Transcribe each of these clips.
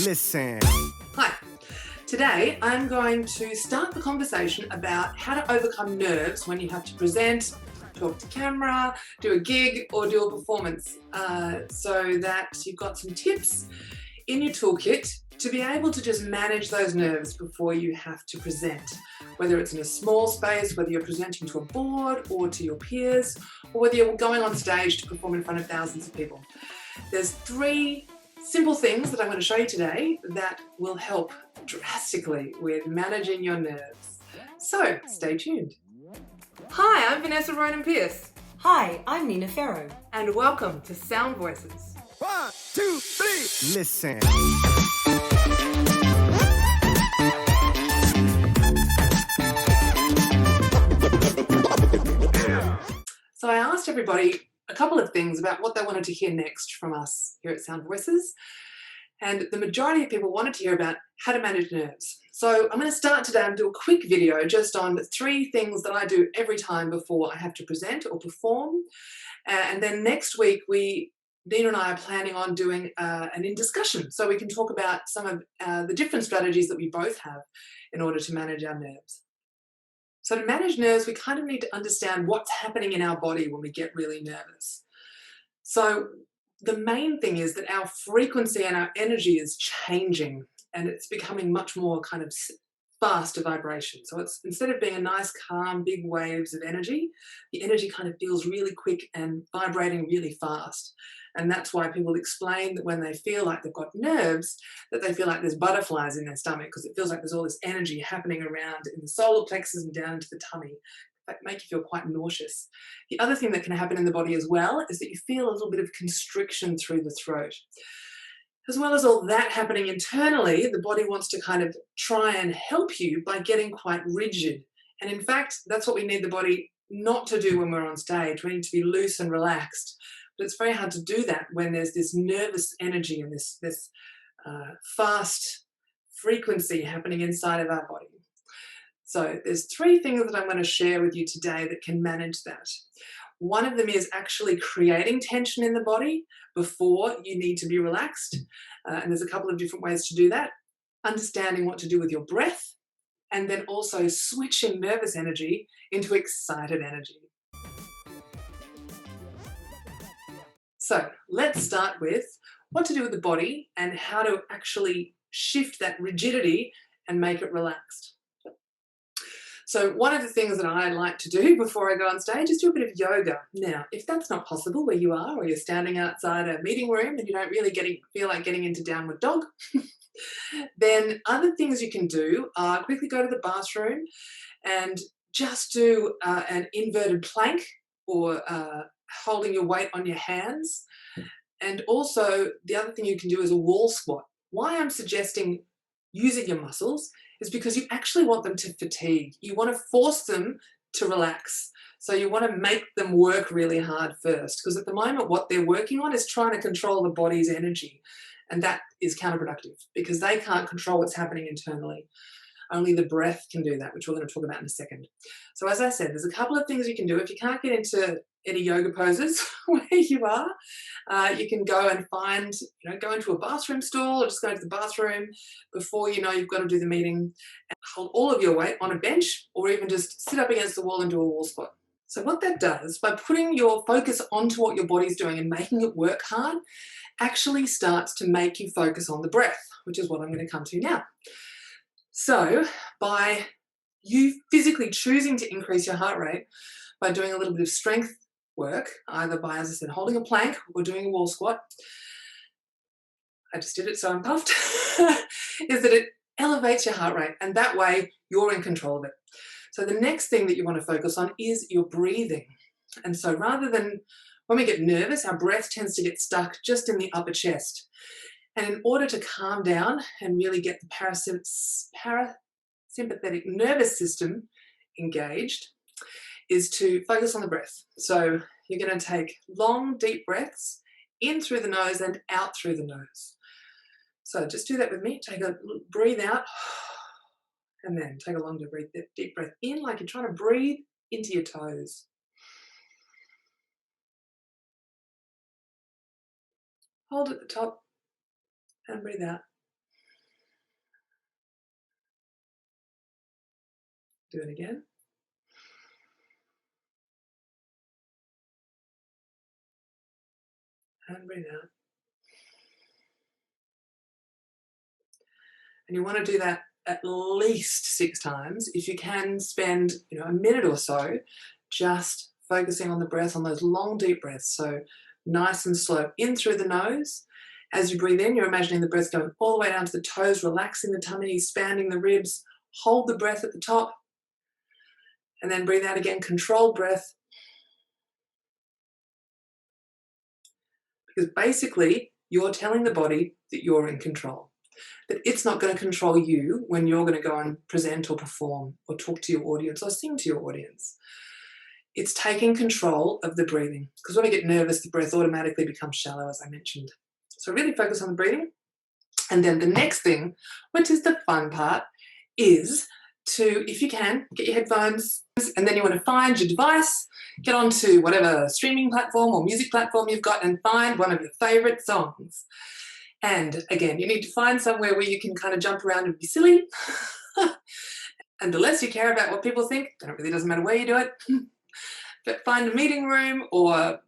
Listen. Hi. Today I'm going to start the conversation about how to overcome nerves when you have to present, talk to camera, do a gig or do a performance, so that you've got some tips in your toolkit to be able to just manage those nerves before you have to present. Whether it's in a small space, whether you're presenting to a board or to your peers, or whether you're going on stage to perform in front of thousands of people. There's 3 simple things that I'm going to show you today that will help drastically with managing your nerves. So stay tuned. Hi, I'm Vanessa Ronan-Pearce. Hi, I'm Nina Ferro. And welcome to Sound Voices. 1, 2, 3. Listen. So I asked everybody a couple of things about what they wanted to hear next from us here at Sound Voices. And the majority of people wanted to hear about how to manage nerves. So I'm going to start today and do a quick video just on 3 things that I do every time before I have to present or perform. And then next week, Nina and I are planning on doing an in-discussion so we can talk about some of the different strategies that we both have in order to manage our nerves. So to manage nerves, we kind of need to understand what's happening in our body when we get really nervous. So the main thing is that our frequency and our energy is changing, and it's becoming much more kind of faster vibration. So it's, instead of being a nice, calm, big waves of energy, the energy kind of feels really quick and vibrating really fast. And that's why people explain that when they feel like they've got nerves, that they feel like there's butterflies in their stomach, because it feels like there's all this energy happening around in the solar plexus and down into the tummy. That make you feel quite nauseous. The other thing that can happen in the body as well is that you feel a little bit of constriction through the throat. As well as all that happening internally, the body wants to kind of try and help you by getting quite rigid. And in fact, that's what we need the body not to do when we're on stage. We need to be loose and relaxed. But it's very hard to do that when there's this nervous energy and this fast frequency happening inside of our body. So there's 3 things that I'm going to share with you today that can manage that. One of them is actually creating tension in the body before you need to be relaxed. And there's a couple of different ways to do that. Understanding what to do with your breath, and then also switching nervous energy into excited energy. So let's start with what to do with the body and how to actually shift that rigidity and make it relaxed. So one of the things that I like to do before I go on stage is do a bit of yoga. Now, if that's not possible where you are, or you're standing outside a meeting room and you don't really feel like getting into downward dog, then other things you can do are quickly go to the bathroom and just do an inverted plank, or holding your weight on your hands. And also the other thing you can do is a wall squat. Why I'm suggesting using your muscles is because you actually want them to fatigue. You want to force them to relax. So you want to make them work really hard first, because at the moment what they're working on is trying to control the body's energy. And that is counterproductive because they can't control what's happening internally. Only the breath can do that, which we're going to talk about in a second. So as I said, there's a couple of things you can do. If you can't get into any yoga poses where you are, you can go and find, go into a bathroom stall, or just go into the bathroom before you know you've got to do the meeting, and hold all of your weight on a bench, or even just sit up against the wall and do a wall squat. So what that does, by putting your focus onto what your body's doing and making it work hard, actually starts to make you focus on the breath, which is what I'm going to come to now. So by you physically choosing to increase your heart rate by doing a little bit of strength work, either by, as I said, holding a plank or doing a wall squat, I just did it so I'm puffed, is that it elevates your heart rate, and that way you're in control of it. So the next thing that you want to focus on is your breathing. And so rather than, when we get nervous, our breath tends to get stuck just in the upper chest. And in order to calm down and really get the parasympathetic nervous system engaged, is to focus on the breath. So you're going to take long, deep breaths in through the nose and out through the nose. So just do that with me. Breathe out, and then take a long, deep breath in, like you're trying to breathe into your toes. Hold at the top and breathe out. Do it again. And breathe out. And you want to do that at least 6 times. If you can spend, a minute or so just focusing on the breath, on those long, deep breaths. So nice and slow in through the nose. As you breathe in, you're imagining the breath going all the way down to the toes, relaxing the tummy, expanding the ribs. Hold the breath at the top. And then breathe out again, controlled breath. Because basically, you're telling the body that you're in control, that it's not going to control you when you're going to go and present or perform or talk to your audience or sing to your audience. It's taking control of the breathing, because when we get nervous, the breath automatically becomes shallow, as I mentioned. So really focus on the breathing. And then the next thing, which is the fun part, is to, if you can, get your headphones, and then you want to find your device, get onto whatever streaming platform or music platform you've got and find one of your favorite songs. And again, you need to find somewhere where you can kind of jump around and be silly. And the less you care about what people think, then it really doesn't matter where you do it. But find a meeting room or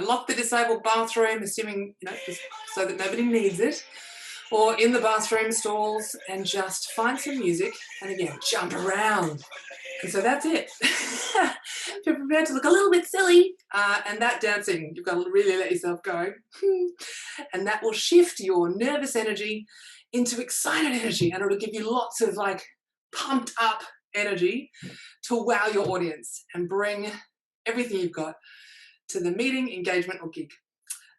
lock the disabled bathroom, assuming, just so that nobody needs it, or in the bathroom stalls, and just find some music and again, jump around. And so that's it. If you're prepared to look a little bit silly, and that dancing, you've got to really let yourself go. And that will shift your nervous energy into excited energy, and it'll give you lots of pumped up energy to wow your audience and bring everything you've got to the meeting, engagement, or gig.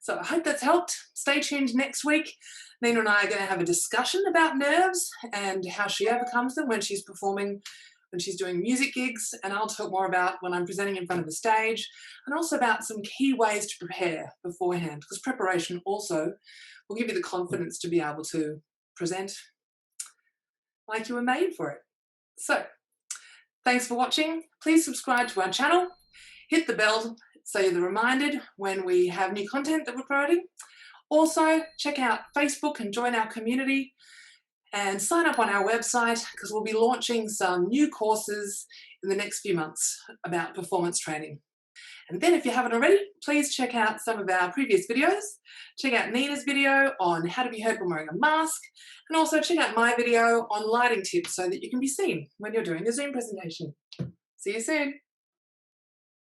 So I hope that's helped. Stay tuned next week. Nina and I are going to have a discussion about nerves and how she overcomes them when she's performing, when she's doing music gigs, and I'll talk more about when I'm presenting in front of the stage, and also about some key ways to prepare beforehand, because preparation also will give you the confidence to be able to present like you were made for it. So thanks for watching. Please subscribe to our channel, hit the bell so you're reminded when we have new content that we're promoting. Also, check out Facebook and join our community, and sign up on our website, because we'll be launching some new courses in the next few months about performance training. And then if you haven't already, please check out some of our previous videos. Check out Nina's video on how to be heard when wearing a mask, and also check out my video on lighting tips so that you can be seen when you're doing a Zoom presentation. See you soon.